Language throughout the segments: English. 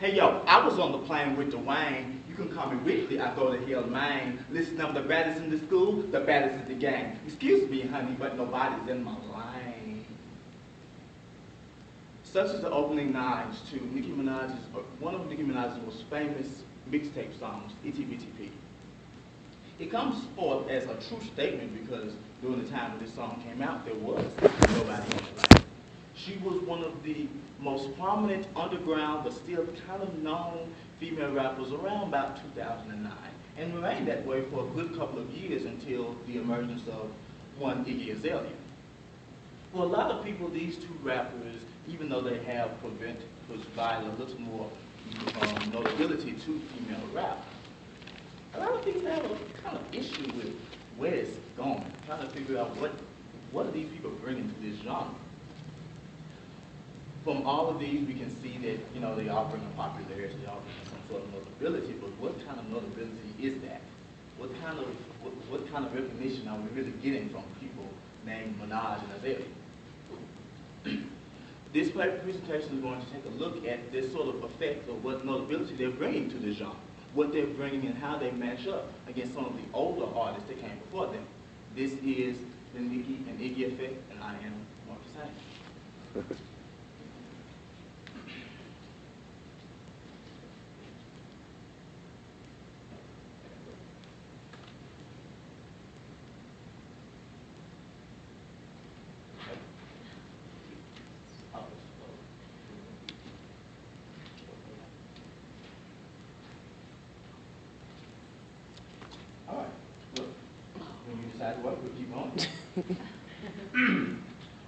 Hey yo, I was on the plane with Dwayne. You can call me Whitley. I go to Hill, Maine. Listen, I'm the baddest in the school, the baddest in the gang. Excuse me, honey, but nobody's in my lane. Such is the opening lines to Nicki Minaj's, one of Nicki Minaj's most famous mixtape songs, Itty Bitty P. It comes forth as a true statement because during the time when this song came out, there was nobody in the lane. She was one of the most prominent underground but still kind of known female rappers around about 2009 and remained that way for a good couple of years until the emergence of one Iggy Azalea. For a lot of people, these two rappers, even though they have provided a little more notability to female rap, a lot of people have a kind of issue with where it's going, trying to figure out what are these people bringing to this genre. From all of these, we can see that, you know, they are bringing popularity, they are bringing some sort of notability, but what kind of notability is that? What kind of recognition are we really getting from people named Minaj and Azalea? This presentation is going to take a look at this sort of effect of what notability they're bringing to this genre, what they're bringing and how they match up against some of the older artists that came before them. This is the Nicki and Iggy effect, and I am Marcus Hayes. We'll keep going.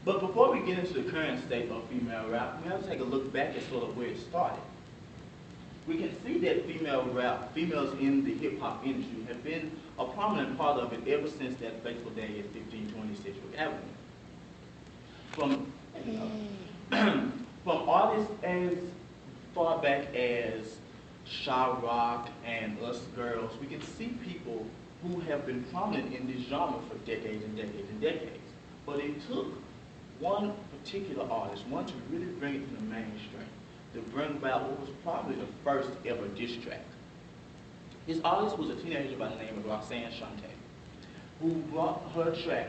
But before we get into the current state of female rap, we have to take a look back at sort of where it started. We can see that female rap, females in the hip-hop industry have been a prominent part of it ever since that fateful day at 1520 Sedgwick Avenue. From artists as far back as Sha Rock and Us Girls, we can see people who have been prominent in this genre for decades and decades and decades. But it took one particular artist, one to really bring it to the mainstream, to bring about what was probably the first ever diss track. This artist was a teenager by the name of Roxanne Shante, who brought her track,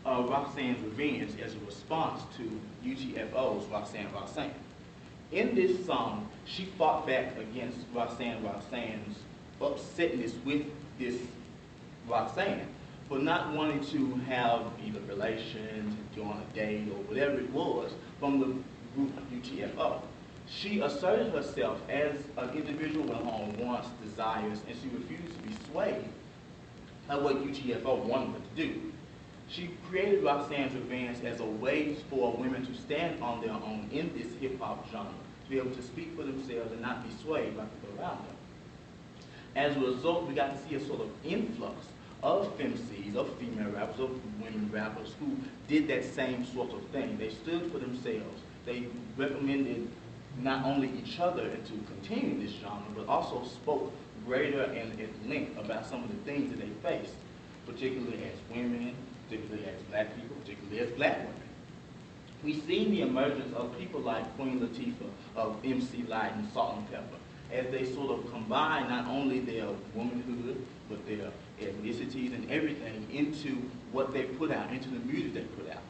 Roxanne's Revenge, as a response to UTFO's Roxanne Roxanne. In this song, she fought back against Roxanne's upsetness with this Roxanne for not wanting to have either relations, go on a date, or whatever it was from the group UTFO. She asserted herself as an individual with her own wants, desires, and she refused to be swayed by what UTFO wanted her to do. She created Roxanne's Revenge as a way for women to stand on their own in this hip-hop genre, to be able to speak for themselves and not be swayed by people around them. As a result, we got to see a sort of influx of femcees, of female rappers, of women rappers who did that same sort of thing. They stood for themselves. They recommended not only each other to continue this genre, but also spoke greater and at length about some of the things that they faced, particularly as women, particularly as black people, particularly as black women. We've seen the emergence of people like Queen Latifah, of MC Lyte and Salt and Pepper, as they sort of combine not only their womanhood, but their ethnicities and everything into what they put out, into the music they put out.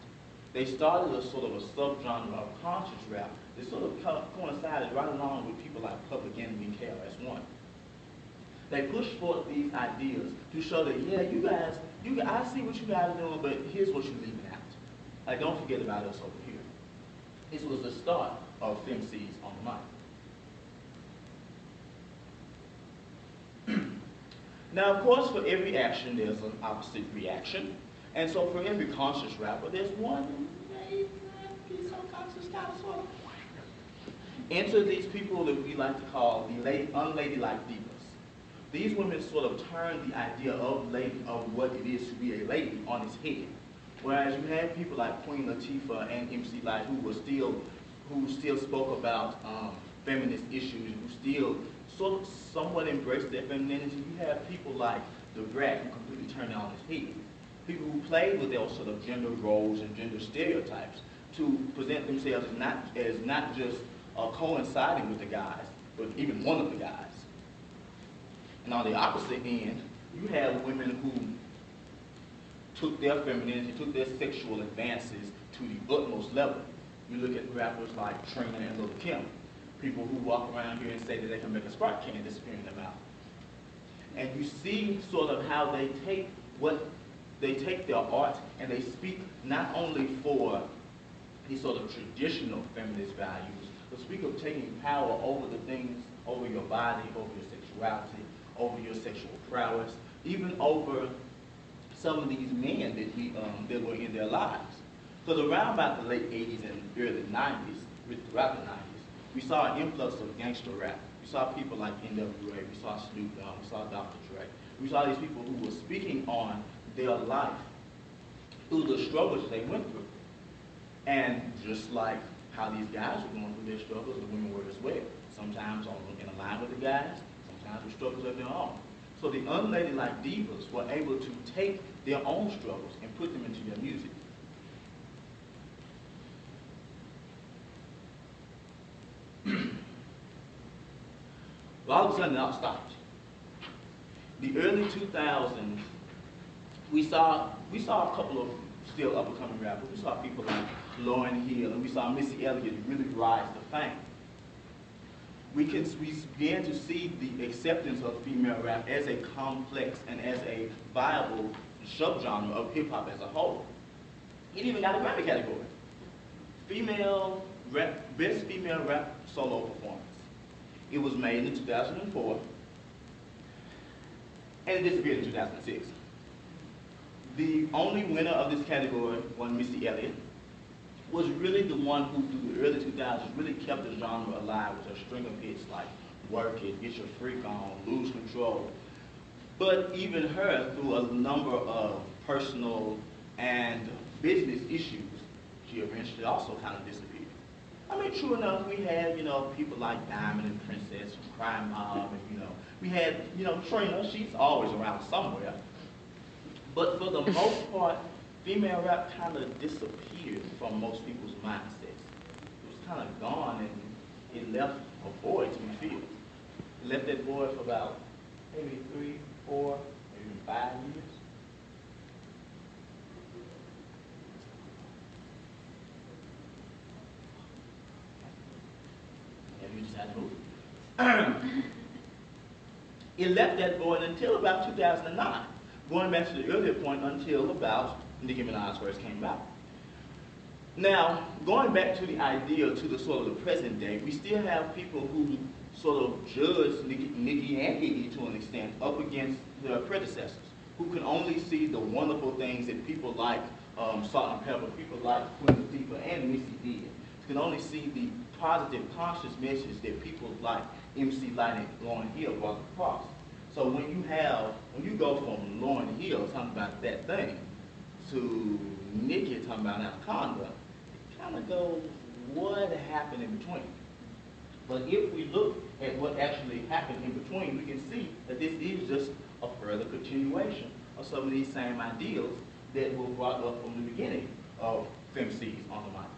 They started a sort of a subgenre of conscious rap that sort of coincided right along with people like Public Enemy and KRS-One. They pushed forth these ideas to show that, yeah, you guys, I see what you guys are doing, but here's what you're leaving out. Like, don't forget about us over here. This was the start of femcees on the mic. Now, of course, for every action, there's an opposite reaction. And so for every conscious rapper, there's one maybe subconscious kind of sort of. Enter these people that we like to call the unladylike divas. These women sort of turn the idea of lady, of what it is to be a lady, on its head. Whereas you had people like Queen Latifah and MC Lyte who still spoke about feminist issues, who still sort of somewhat embraced their femininity. You have people like the Brat who completely turned it on its head. People who played with those sort of gender roles and gender stereotypes to present themselves as not just coinciding with the guys, with even one of the guys. And on the opposite end, you have women who took their femininity, took their sexual advances to the utmost level. You look at rappers like Trina and Lil' Kim, people who walk around here and say that they can make a Sprite can disappear in their mouth. And you see sort of how they take their art and they speak not only for these sort of traditional feminist values, but speak of taking power over the things, over your body, over your sexuality, over your sexual prowess, even over some of these men that were in their lives. Because around about the late 80s and early 90s, throughout the 90s, we saw an influx of gangster rap. We saw people like NWA, we saw Snoop Dogg, we saw Dr. Dre. We saw these people who were speaking on their life through the struggles they went through. And just like how these guys were going through their struggles, the women were as well. Sometimes in line with the guys, sometimes with struggles of their own. So the Unladylike Divas were able to take their own struggles and put them into their music. Well, all of a sudden, it all stopped. The early 2000s, we saw a couple of still up-and-coming rappers. We saw people like Lauryn Hill, and we saw Missy Elliott really rise to fame. We began to see the acceptance of female rap as a complex and as a viable subgenre of hip-hop as a whole. It even got a Grammy category. Best female rap solo performance. It was made in 2004, and it disappeared in 2006. The only winner of this category, one Missy Elliott, was really the one who, through the early 2000s, really kept the genre alive with her string of hits like Work It, Get Your Freak On, Lose Control. But even her, through a number of personal and business issues, she eventually also kind of disappeared. I mean, true enough, we had, people like Diamond and Princess from Crime Mob, and, we had, Trina, she's always around somewhere. But for the most part, female rap kind of disappeared from most people's mindsets. It was kind of gone, and it left a void to be filled. It left that void for about maybe 3, 4, maybe 5 years. And we just had to move. It left that void until about 2009. Going back to the earlier point, until about Nicki Minaj first came out. Now, going back to the idea, to the sort of the present day, we still have people who sort of judge Nicki and Iggy to an extent up against their predecessors, who can only see the wonderful things that people like Salt and Pepper, people like Queen Latifah and Missy did. Can only see the positive, conscious message that people like MC Lyte and Lauryn Hill brought across. So when you go from Lauryn Hill talking about that thing to Nicki talking about Anaconda, it kind of goes, what happened in between? But if we look at what actually happened in between, we can see that this is just a further continuation of some of these same ideals that were brought up from the beginning of FemCs on the mic.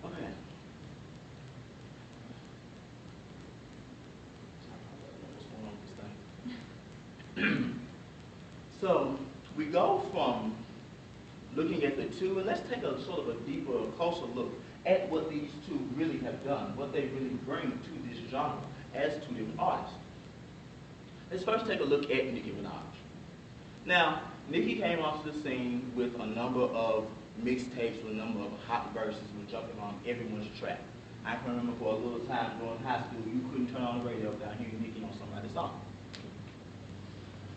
Okay. So we go from looking at the two, and let's take a sort of a deeper, closer look at what these two really have done, what they really bring to this genre as two different artists. Let's first take a look at Nicki Minaj. Now, Nicki came onto the scene with a number of mixtapes, with a number of hot verses, which jumping on everyone's track. I can remember for a little time during high school, you couldn't turn on the radio without hearing Nicki on somebody's song.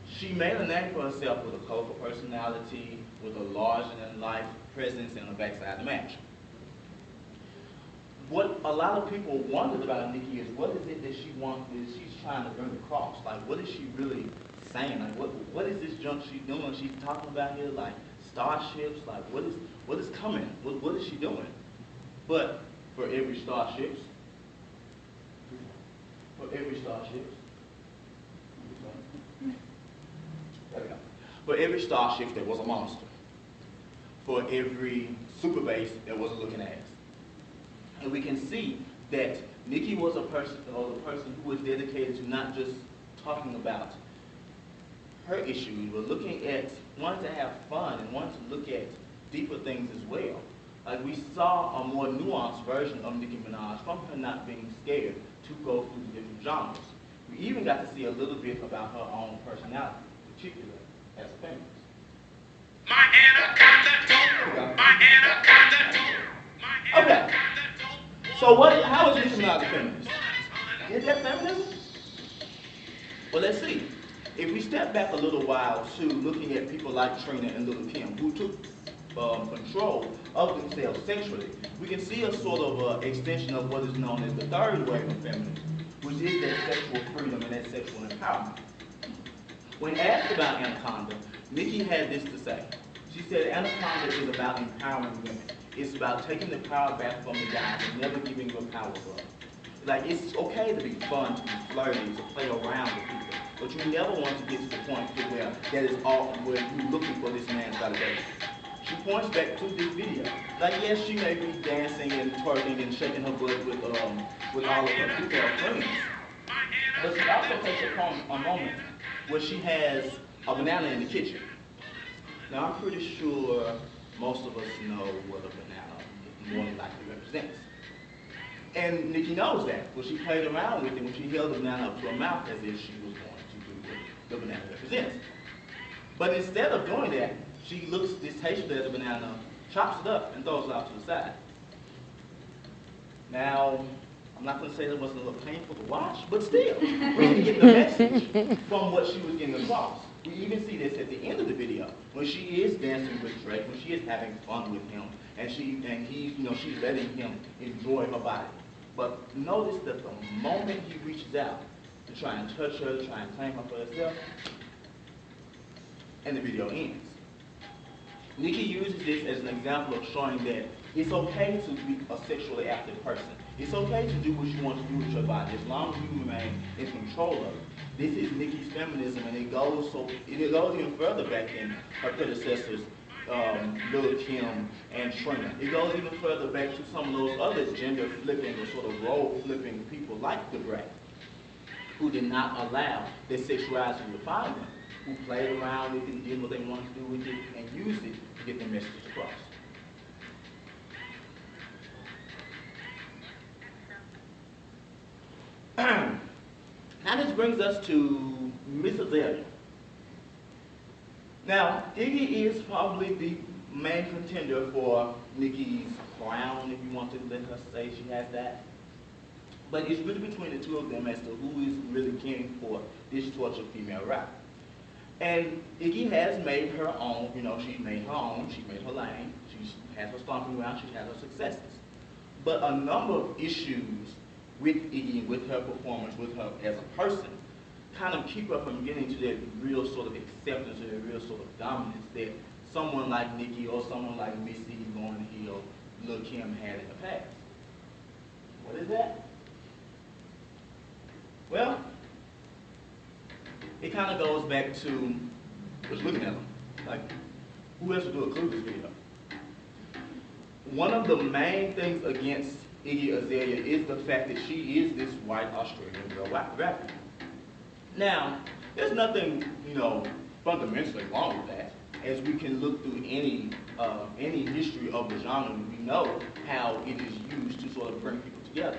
She made a name for herself with a colorful personality, with a larger-than-life presence, and a backside to match. What a lot of people wondered about Nicki is, what is it that she's trying to bring across? Like, what is she really saying? Like, what is this junk she's doing? She's talking about here, like, starships, like, what is coming? What is she doing? But for every starships, for every starship, there was a monster. For every super base, there was a looking ass. And we can see that Nicki was a person who was dedicated to not just talking about her issues, but wanting to have fun and wanting to look at deeper things as well. Like we saw a more nuanced version of Nicki Minaj from her not being scared to go through the different genres. We even got to see a little bit about her own personality, particularly as a feminist. My anaconda, my anaconda, my Okay, so how is Nicki Minaj a feminist? Is that feminism? Well, let's see. If we step back a little while to looking at people like Trina and Lil' Kim, who took control of themselves sexually, we can see a sort of extension of what is known as the third wave of feminism, which is that sexual freedom and that sexual empowerment. When asked about Anaconda, Nicki had this to say. She said, Anaconda is about empowering women. It's about taking the power back from the guys and never giving your power up. Like, it's okay to be fun, to be flirty, to play around with people, but you never want to get to the point to where that is all where you're looking for this man's validation. She points back to this video. Like, yes, she may be dancing and twerking and shaking her butt with all of her female friends, but she also takes a moment where she has a banana in the kitchen. Now, I'm pretty sure most of us know what a banana more than likely represents. And Nicki knows that. Well, she played around with it when she held the banana up to her mouth as if she was going to do what the banana represents. But instead of doing that, she looks distastefully at the banana, chops it up, and throws it off to the side. Now, I'm not going to say that wasn't a little painful to watch, but still, we can get the message from what she was getting across. We even see this at the end of the video, when she is dancing with Drake, when she is having fun with him, and she's letting him enjoy her body. But notice that the moment he reaches out to try and touch her, to try and claim her for herself, and the video ends. Nicki uses this as an example of showing that it's okay to be a sexually active person. It's okay to do what you want to do with your body as long as you remain in control of it. This is Nicki's feminism, and it goes even further back than her predecessors, Lil' Kim and Trina. It goes even further back to some of those other gender flipping or sort of role flipping people like the Brat, who did not allow their sexuality to define them, who played around with it, did what they wanted to do with it, and used it to get their messages across. Now this brings us to Miss Azaleas. Now, Iggy is probably the main contender for Nicki's crown, if you want to let her say she has that. But it's really between the two of them as to who is really king for this torch of female rap. And Iggy has made her own, she's made her own, she's made her lane, she has her stomping ground, she has her successes. But a number of issues with Iggy, with her performance, with her as a person, kind of keep her from getting to that real sort of acceptance or that real sort of dominance that someone like Nicki or someone like Missy, Lauryn Hill, Lil' Kim had in the past. What is that? Well, it kind of goes back to just looking at them. Like, who else would do a Clueless video? One of the main things against Iggy Azalea is the fact that she is this white Australian girl rapper. Now, there's nothing, fundamentally wrong with that. As we can look through any history of the genre, we know how it is used to sort of bring people together.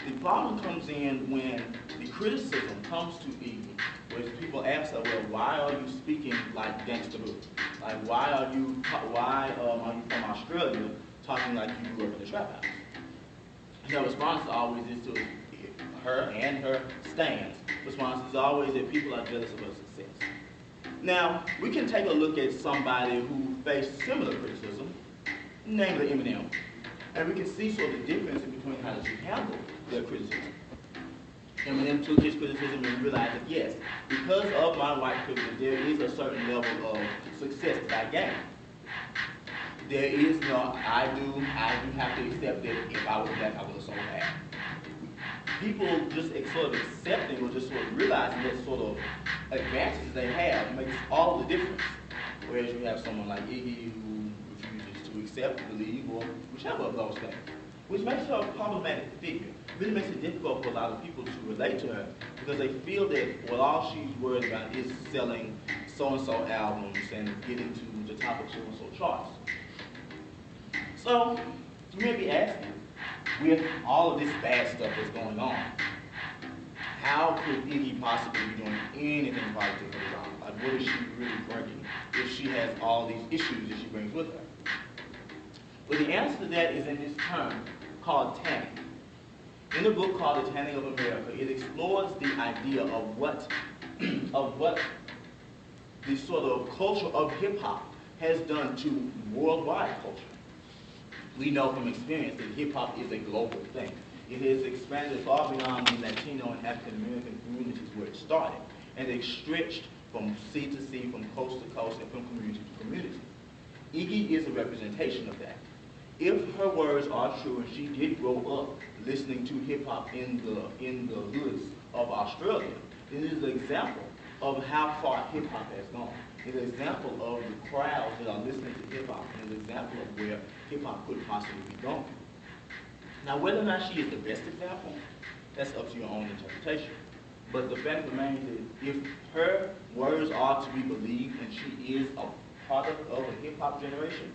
The problem comes in when the criticism comes to Iggy, where people ask her, well, why are you speaking like Gangsta Boo? Like, why are you from Australia talking like you grew up in the trap house? Her response always is to her and her stans. Response is always that people are jealous of her success. Now, we can take a look at somebody who faced similar criticism, namely Eminem, and we can see sort of the difference in between how she handled their criticism. Eminem took his criticism and realized that yes, because of my white privilege, there is a certain level of success that I gain. There is I do have to accept that if I was black, I would have sold that. People just sort of accepting or just sort of realizing that sort of advantages they have makes all the difference. Whereas you have someone like Iggy who refuses to accept, believe, or whichever of those things. which makes her a problematic figure. Really makes it difficult for a lot of people to relate to her because they feel that well, all she's worried about is selling so-and-so albums and getting to the top of so-and-so charts. So, you may be asking, with all of this bad stuff that's going on, how could Iggy possibly be doing anything positive for the genre? Like, what is she really bringing if she has all these issues that she brings with her? Well, the answer to that is in this term called tanning. In the book called The Tanning of America, it explores the idea of what the sort of culture of hip-hop has done to worldwide culture. We know from experience that hip-hop is a global thing. It has expanded far beyond the Latino and African American communities where it started, and it stretched from sea to sea, from coast to coast, and from community to community. Iggy is a representation of that. If her words are true, and she did grow up listening to hip-hop in the hoods of Australia, then it is an example of how far hip-hop has gone. It's an example of the crowds that are listening to hip-hop, and an example of where hip-hop could possibly be going. Now, whether or not she is the best example, that's up to your own interpretation. But the fact remains that if her words are to be believed, and she is a product of a hip-hop generation,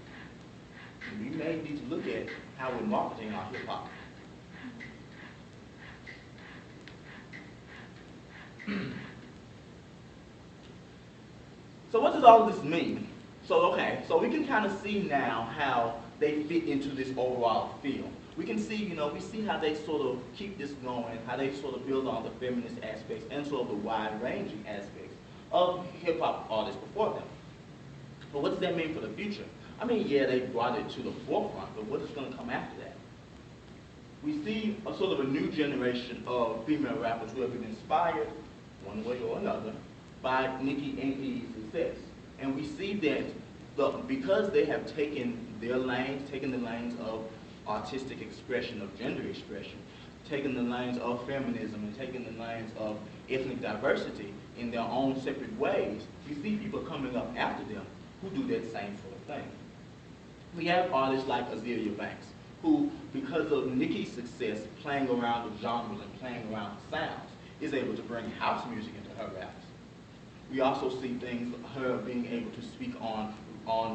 we may need to look at how we're marketing our hip-hop. So what does all of this mean? So we can kind of see now how they fit into this overall feel. We can see, we see how they sort of keep this going, how they sort of build on the feminist aspects and sort of the wide-ranging aspects of hip-hop artists before them. But what does that mean for the future? I mean, yeah, they brought it to the forefront, but what is going to come after that? We see a sort of a new generation of female rappers who have been inspired, one way or another, by Nicki and Iggy's success. And we see that because they have taken their lanes, taken the lanes of artistic expression, of gender expression, taken the lanes of feminism, and taken the lanes of ethnic diversity in their own separate ways, we see people coming up after them who do that same sort of thing. We have artists like Azaleas, who, because of Nicki's success playing around with genres and playing around with sounds, is able to bring house music into her raps. We also see things, her being able to speak on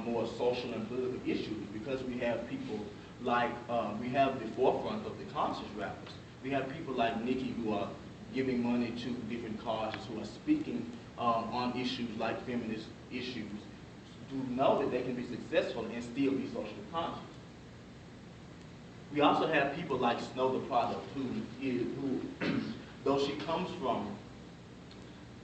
more social and political issues, because we have people like, we have the forefront of the conscious rappers. We have people like Nicki who are giving money to different causes, who are speaking on issues like feminist issues, who know that they can be successful and still be socially conscious. We also have people like Snow the Product, who though she comes from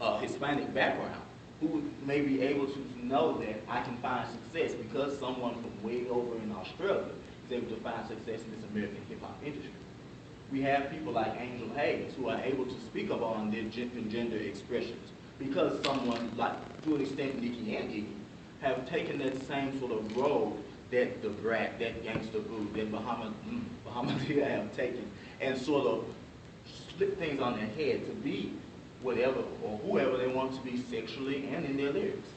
a Hispanic background, who may be able to know that I can find success because someone from way over in Australia is able to find success in this American hip-hop industry. We have people like Angel Hayes who are able to speak up on their different gender expressions because someone like, to an extent, Nicki and Iggy, have taken that same sort of road that the Brat, that Gangsta Boo, that Bahamadia have taken and sort of slip things on their head to be whatever or whoever they want to be sexually and in their lyrics.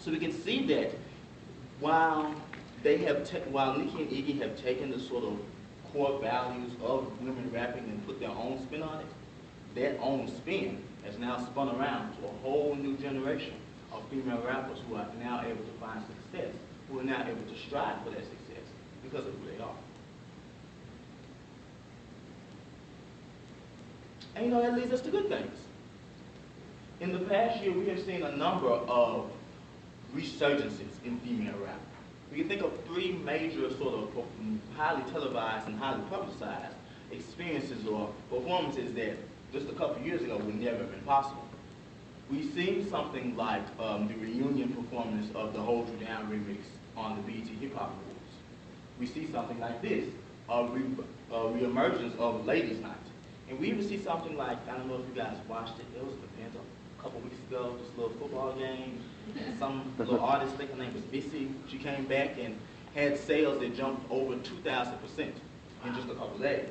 So we can see that while Nicki and Iggy have taken the sort of core values of women rapping and put their own spin on it, that own spin has now spun around to a whole new generation of female rappers who are now able to find success, who are now able to strive for that success because of who they are. And that leads us to good things. In the past year, we have seen a number of resurgences in female rap. We can think of three major sort of highly televised and highly publicized experiences or performances that just a couple years ago would never have been possible. We've seen something like the reunion performance of the Hold You Down remix on the BET Hip Hop Awards. We see something like this, a reemergence of Ladies Night. And we even see something like, I don't know if you guys watched it, it was an event a couple weeks ago, this little football game, and some little artist, I think her name was Missy, she came back and had sales that jumped over 2,000% in just a couple of days.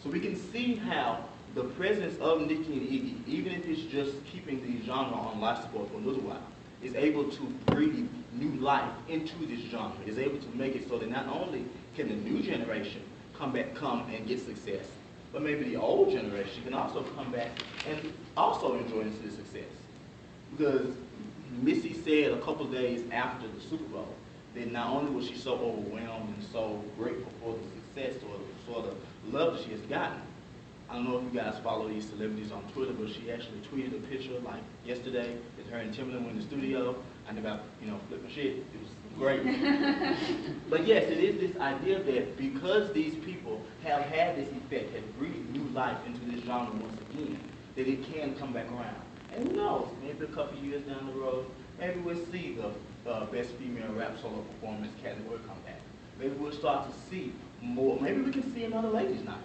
So we can see how the presence of Nicki and Iggy, even if it's just keeping the genre on life support for a little while, is able to breathe new life into this genre, is able to make it so that not only can the new generation come and get success, but maybe the old generation can also come back and also enjoy into the success. Because Missy said a couple days after the Super Bowl that not only was she so overwhelmed and so grateful for the success or for the love that she has gotten. I don't know if you guys follow these celebrities on Twitter, but she actually tweeted a picture like yesterday with her and Timberland were in the studio. I never got, flipping shit. It was great. But yes, it is this idea that because these people have had this effect, have breathed new life into this genre once again, that it can come back around. And who knows, maybe a couple years down the road, maybe we'll see the best female rap solo performance category come back. Maybe we'll start to see more, maybe we can see another ladies' night.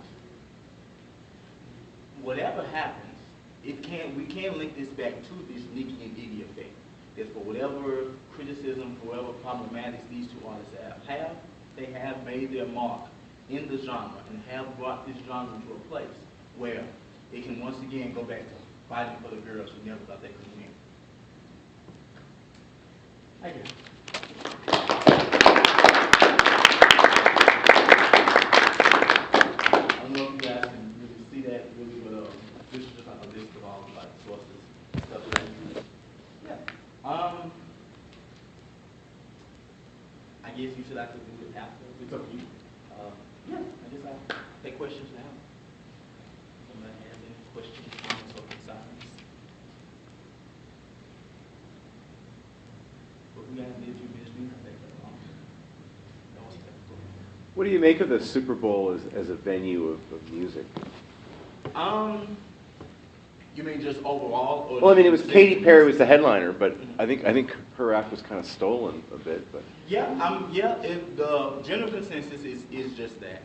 Whatever happens, we can link this back to this Nicki and Iggy effect. That for whatever criticism, for whatever problematics these two artists have, they have made their mark in the genre and have brought this genre to a place where it can once again go back to fighting for the girls who never thought they could win. Thank you. I don't know if you guys can really see that really, but this is just like a list of all like sources, stuff that I use. Yeah. I guess you should like to do it after. It's up to you. Yeah, I guess I'll take questions now. Somebody has any questions, comments, or concerns? But we gotta do 2 minutes, we can take that long. No one's technical. What do you make of the Super Bowl as a venue of music? You mean just overall? Or Well, I mean, it was Katy Perry was the headliner, but I think her act was kind of stolen a bit. But yeah, the general consensus is just that.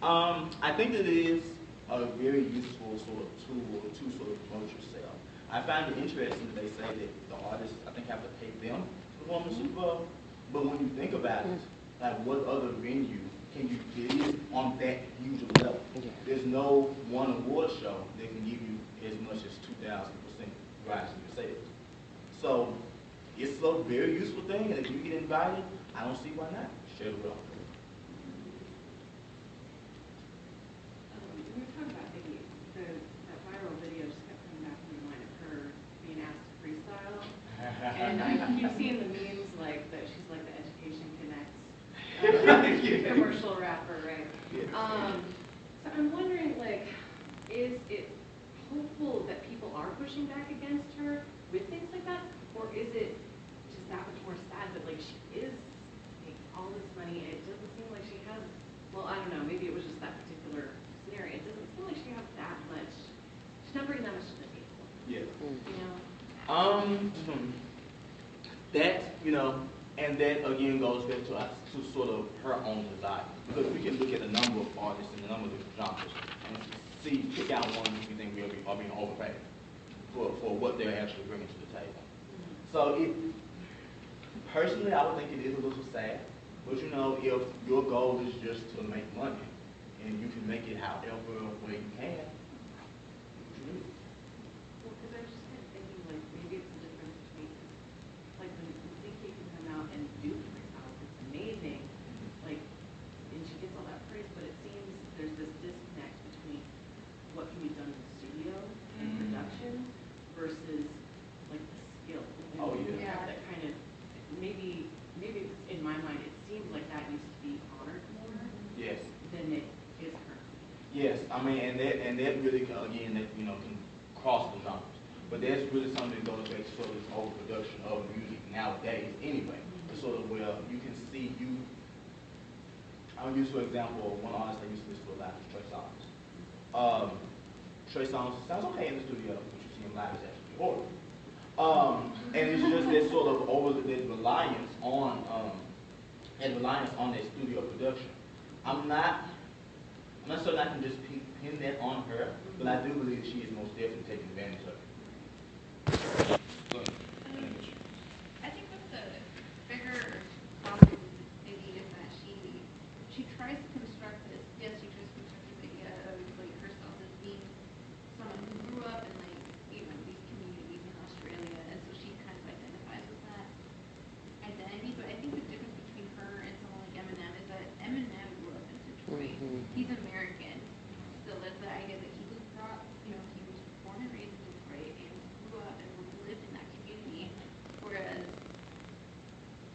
I think that it is a very useful sort of tool to sort of promote yourself. I find it interesting that they say that the artists, I think, have to pay them to perform the Super Bowl. But when you think about it, like what other venue can you get it on that huge of a level? There's no one award show that can give you as much as 2,000% rise in your sales. So it's a very useful thing, and if you get invited, I don't see why not. Share the wealth. We were talking about Iggy. That viral video just kept coming back in mind of her being asked to freestyle. And I keep seeing the memes like that she's like the Education Connects commercial rapper, right? Yeah. So I'm wondering, like, is it hopeful that people are pushing back against her with things like that? Or is it just that much more sad that, like, she is making all this money and it doesn't seem like she has, well, I don't know, maybe it was just that particular scenario. It doesn't seem like she has that much, she's not bringing that much to the table. Yeah. You know? That, and that again goes back to sort of her own desire. Because we can look at a number of artists and a number of different genres and pick out ones we think are being overpaid for what they're actually bringing to the table. So personally, I would think it is a little sad. But if your goal is just to make money and you can make it however way you can, what you do. Well, because I was just kind of thinking, like, maybe it's the difference between, like, when Nicki can come out and do freestyles, it's amazing, like, and she gets all that praise, but it seems there's this disconnect between what can be done in the studio and production versus, like, the skill. Oh, yeah. That kind of, maybe in my mind, it seems like that used to be honored more Yes. than it is currently. Yes, I mean, and that really again can cross the genres, but that's really something that goes back to sort of this overproduction of music nowadays. Anyway, to sort of where you can see I'll use for example one artist I used to listen to a lot is Trey Songz. Trey Songz sounds okay in the studio, but you see him live is actually horrible. And it's just that sort of that reliance on that studio production. I'm not certain I can just pin that on her, but I do believe she is most definitely taking advantage of it. Go ahead. I think what the bigger problem with Iggy is that she tries to construct this, yes, she tries to construct this idea of like herself as being someone who grew up in like, these communities in Australia, and so she kind of identifies with that.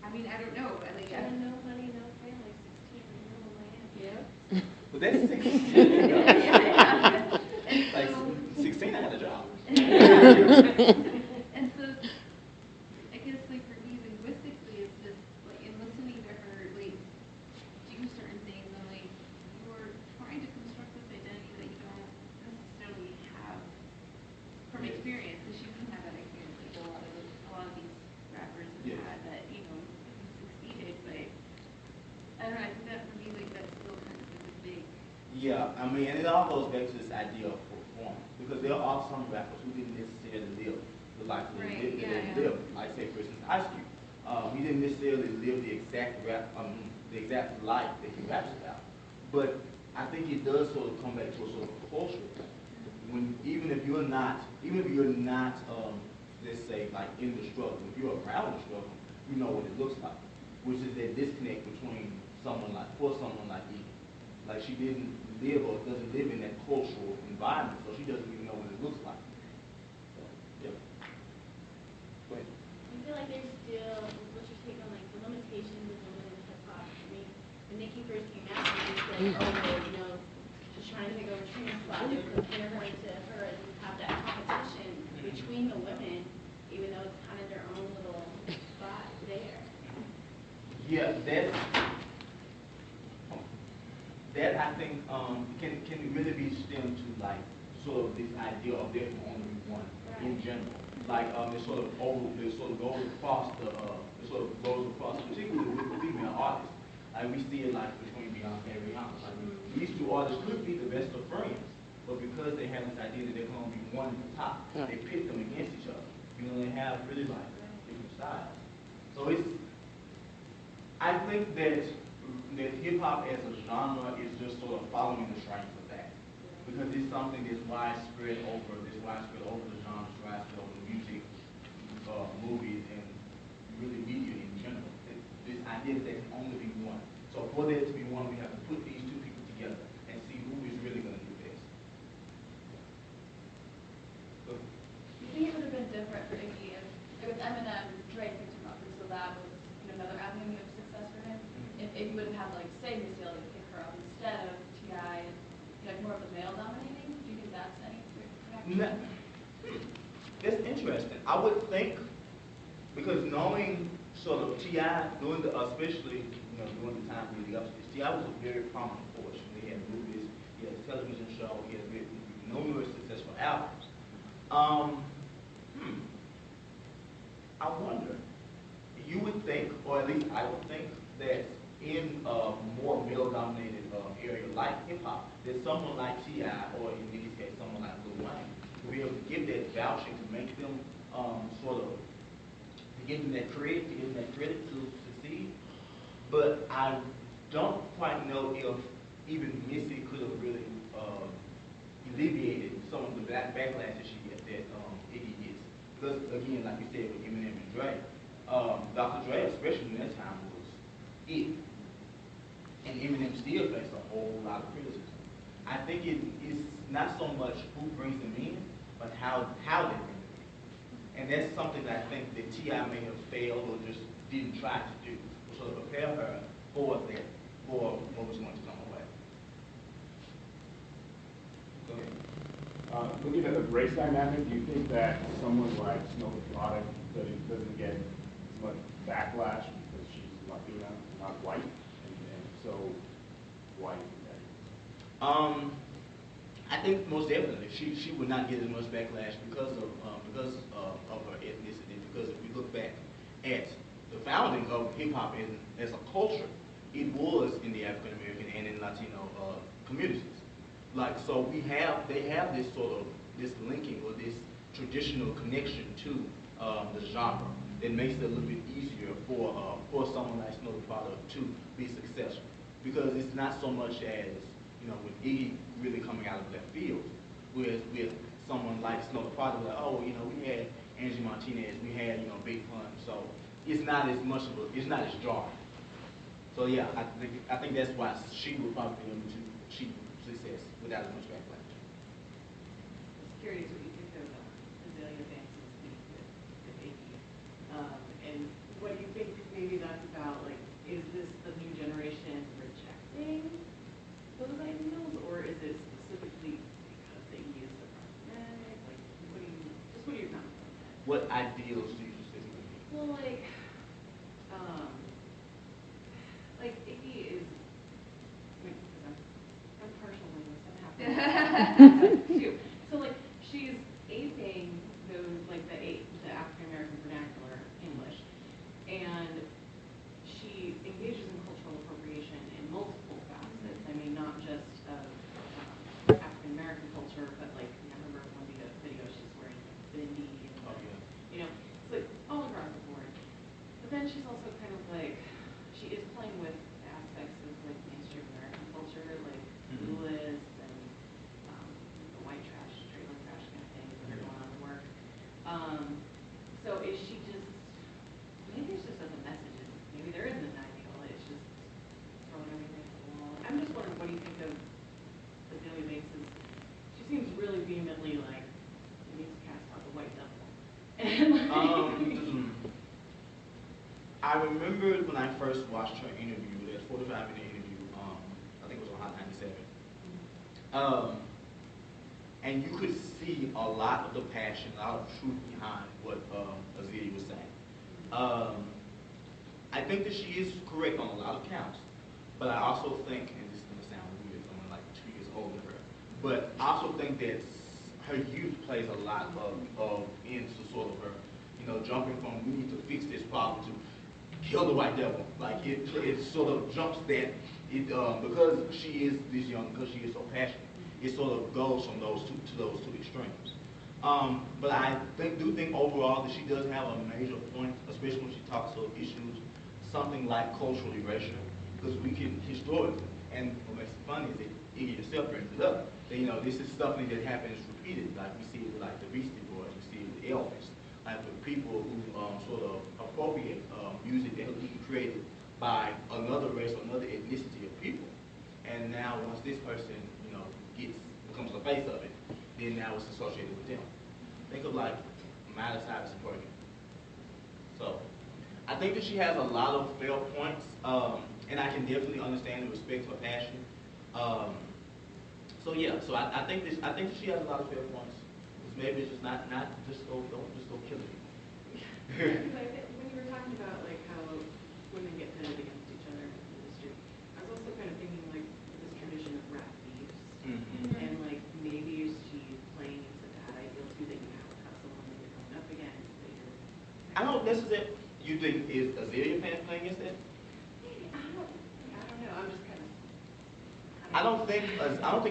I mean, I don't know, I think, And no money, no family, 16 in the middle of Miami. But that's 16. yeah. And Like so, 16, I had a job. and so, I guess like for me linguistically, it's just like in listening to her like do certain things, and like you're trying to construct this identity that you don't necessarily have from experience, because she didn't have that experience. Like a lot of these rappers have had that, you know, succeeded, but I don't know. I think that for me, like that's still kind of like a big. Yeah, I mean, and it all goes back to this idea of performance, because there are some rappers who didn't necessarily live the life they live. Like say, for instance, Ice Cube. He didn't necessarily live the exact life that he raps about. But I think it does sort of come back to a sort of cultural thing. Even if you're not, let's say, like in the struggle, if you're around the struggle, you know what it looks like, which is that disconnect between someone like Iggy. Like she didn't live or doesn't live in that cultural environment, so she doesn't even know what it looks like. So, yeah. Go ahead. I feel like there's still, what's your take on like the limitations of women in hip hop? I mean, when Nicki first came out, she said, oh, well, you know, she's trying to take over training spot. They would compare her to her and have that competition between the women, even though it's kind of their own little spot there. Yeah, that I think can really be stemmed to like sort of this idea of there can only be one in general. Like it sort of goes across particularly with the female artists. Like we see it like between Beyonce and Rihanna. Like these two artists could be the best of friends, but because they have this idea that there can only be one at the top, they pit them against each other. You know, they have really like different styles. So I think that hip hop as a genre is just sort of following the strength of that, because it's something that's widespread over the genres, widespread over music, movies, and really media in general. This idea that there can only be one. So for there to be one, we have to put these two people together and see who is really going to do best. Do you think it would have been different for Iggy if with Eminem, Drake picked him up, and so that was another avenue of success for him? If Iggy would have had, like, say, Missy Elliott pick her up instead of T.I. and like more of the male dominating, do you think that's any reaction? That's interesting. I would think, because knowing sort of T.I. especially during the time leading up to this, T.I. was a very prominent force. He had movies, he had a television show, he had numerous successful albums. I wonder. You would think, or at least I would think, that in a more male-dominated area like hip-hop, that someone like T.I., or in Nicki's case, someone like Lil Wayne, would be able to give that vouching to make them to give them that credit to succeed. But I don't quite know if even Missy could have really alleviated some of the backlash that Iggy gets. Because again, like you said with Eminem and Dre, Dr. Dre, especially in that time, was it. And Eminem still faced a whole lot of criticism. I think it's not so much who brings them in, but how they bring them in. And that's something that I think that T.I. may have failed or just didn't try to do, to sort of prepare her for what was going to come away. Go ahead. Looking at the race dynamic, do you think that someone like Snow Product doesn't get as much backlash because she's Latina, not white, and so why do you think that is? I think most definitely she would not get as much backlash because of her ethnicity. Because if we look back at the founding of hip hop as a culture, it was in the African American and in Latino communities. Like so, they have this linking or this traditional connection to the genre that makes it a little bit easier for someone like Snow Product to be successful, because it's not so much as with Iggy really coming out of left field, whereas with someone like Snow Product, like we had Angie Martinez, we had Big Pun, so it's not as much it's not as jarring. So yeah, I think that's why she would probably be able to achieve success without as much backlash. Just curious what you think of Azalea Banks' speech with Iggy, and what do you think maybe that's about like, is this the new generation rejecting those ideals, or is it specifically because they use the problematic? Like, what are your comments on that? What ideals do you specifically mean? Well, like Iggy is, I mean, because I'm partial linguist, I'm happy too. So like, she's aping those, like the African American vernacular English, and she engages in cultural appropriation in multiple facets. I mean, not just of African American culture, but like, I remember one video she's wearing like bindi and you know, it's like all across the board. But then she's also kind of like, she is playing with aspects of like mainstream American culture, like Realest and the white trash, trailer trash kind of things that are going on at work. So is she just, maybe it's just as a message, maybe there isn't an ideal, it's just throwing everything at the wall. I'm just wondering, what do you think of Azealia Banks's, she seems really vehemently like, we need to cast out the white devil. And I remember when I first watched her interview, that 45-minute interview, I think it was on Hot 97. And you could see a lot of the passion, a lot of truth behind what Azealia was saying. I think that she is correct on a lot of counts, but I also think, and this is going to sound weird, I'm like 2 years older than her, but I also think that her youth plays a lot of into sort of her, jumping from we need to fix this problem to kill the white devil. Like it sort of jumps that because she is this young, because she is so passionate, it sort of goes from those two extremes. But I do think overall that she does have a major point, especially when she talks of issues something like cultural erasure, because we can historically, and what makes it funny is that Iggy herself brings it up. That, this is something that happens repeatedly. Like we see it with like the Beastie Boys, we see it with Elvis, like with people who sort of appropriate music that was created by another race or another ethnicity of people. And now once this person, becomes the face of it, then now it's associated with them. Think of like Miley Cyrus and Courtney. So I think that she has a lot of fair points, and I can definitely understand and respect her passion. So yeah, so I think she has a lot of fair points. Maybe it's just not just go kill it. When you were talking about like how women get pitted against each other in the industry, I was also kind of thinking like this tradition of rap beefs, and like maybe is she playing into that ideal too, that you have to have someone that you're going up against. I don't necessarily. You think is Azealia playing against that? I don't know. I'm just kind of. I don't think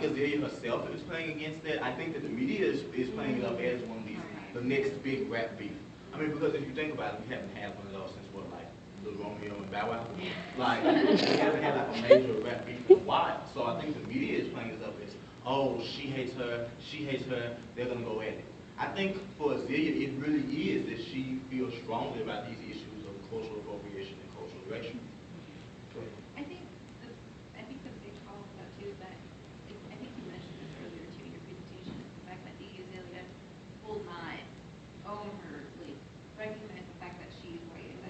Azealia herself is playing against that. I think that the media is playing it up as one of these, the next big rap beef. I mean, because if you think about it, we haven't had one of those since what, like Lil Romeo and Bow Wow. Like we haven't had like a major rap beef in a while. So I think the media is playing it up as, oh, she hates her, they're gonna go at it. I think for Azealia, it really is that she feels strongly about these issues of cultural appropriation and cultural erasure. I think the big problem with that too is that I think you mentioned this earlier too in your presentation, is the fact that Iggy Azalea will not own her, like recognize the fact that she's white and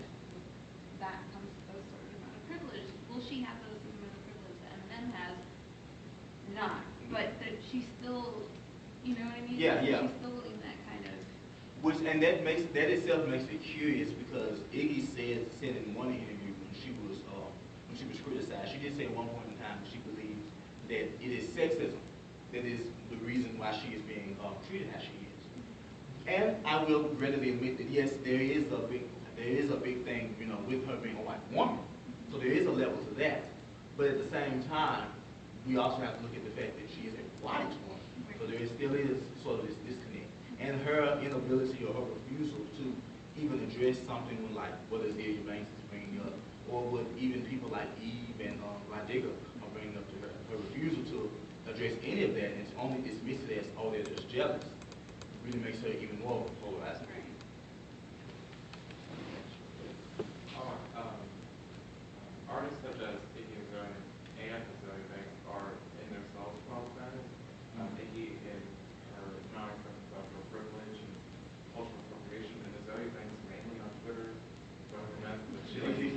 that comes with those sort of amount of privilege. Well, she has those amount of privilege that Eminem has not, but that she's still, you know what I mean? Yeah. She's still in that kind of. And that itself makes it curious because Iggy said in one interview when she was criticized, she did say at one point in time that she believes that it is sexism that is the reason why she is being treated how she is. And I will readily admit that yes, there is a big thing, with her being a white woman. So there is a level to that. But at the same time, we also have to look at the fact that she is a white woman. So there still is sort of this disconnect. And her inability or her refusal to even address something like what Azealia Banks is bringing up, or what even people like Eve and Rodiga are bringing up to her. Her refusal to address any of that and to only dismiss it as, oh, they're just jealous, really makes her even more polarized. Artists such as Iggy Azalea and Azealia Banks are in themselves problematic. Iggy in her non-acceptance of her privilege and cultural appropriation, and Azealia Banks mainly on Twitter, throwing a mess that she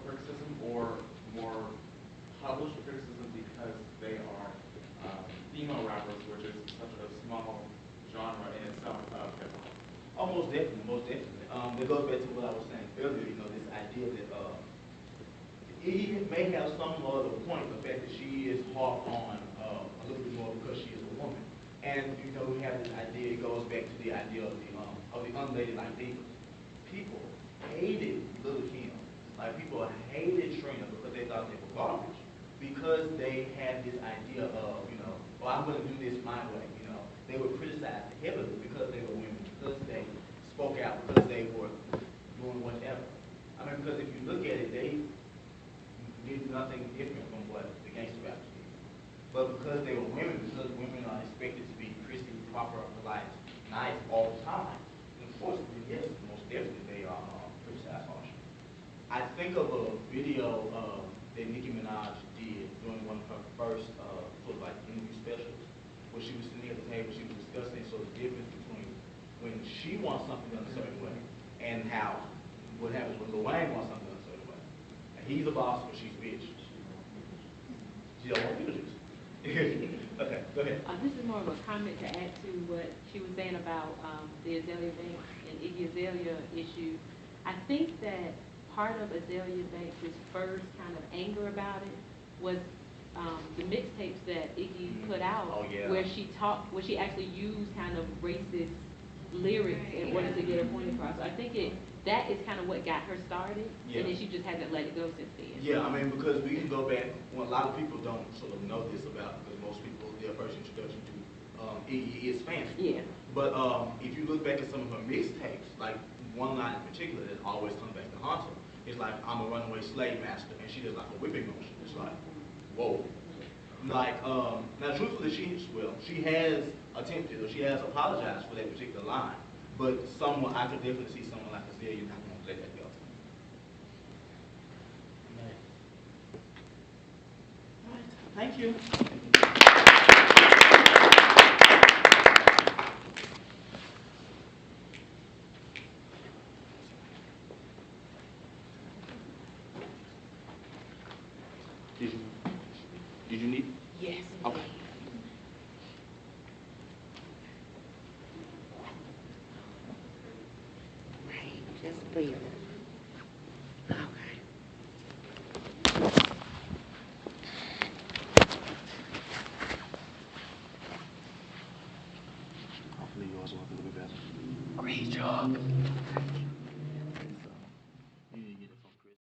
criticism or more published criticism because they are female rappers, which is such a small genre in itself of hip hop? Oh, most definitely, most definitely. It goes back to what I was saying earlier, you know, this idea that it may have some other point, the fact that she is harped on a little bit more because she is a woman. And, you know, we have this idea, it goes back to the idea of the unladylike divas. People hated Lil' Kim. Like, people hated Trina because they thought they were garbage. Because they had this idea of, you know, well, I'm going to do this my way, you know. They were criticized heavily because they were women, because they spoke out, because they were doing whatever. I mean, because if you look at it, they did nothing different from what the gangster rappers did. But because they were women, because women are expected to be prissy, proper, polite, nice all the time, unfortunately, yes, most definitely they are criticized harshly. I think of a video that Nicki Minaj did during one of her first sort of like interview specials, where she was sitting at the table, she was discussing sort of the difference between when she wants something done a certain way and how what happens when Lil Wayne wants something done a certain way. And he's a boss, but she's bitch. She don't want people to do. Okay, go ahead. This is more of a comment to add to what she was saying about the Azalea Banks and Iggy Azalea issue. I think that part of Azalea Banks' first kind of anger about it was the mixtapes that Iggy put out, where she actually used kind of racist lyrics in order to get her point across. So I think that is kind of what got her started, and then she just hasn't let it go since then. Yeah, I mean, because we can go back, well, a lot of people don't sort of know this about, because most people, their first introduction to Iggy is fancy. Yeah. But if you look back at some of her mixtapes, like one line in particular that always comes back to haunt her, it's like, I'm a runaway slave master, and she does like a whipping motion. It's like, whoa. Like, now truthfully, she has attempted, or she has apologized for that particular line, but someone, I could definitely see someone like Azalea not going to let that go. All right, thank you. Did you need? Yes. Okay. Right, just breathe. Okay. Hopefully yours will look a little bit better. Great job.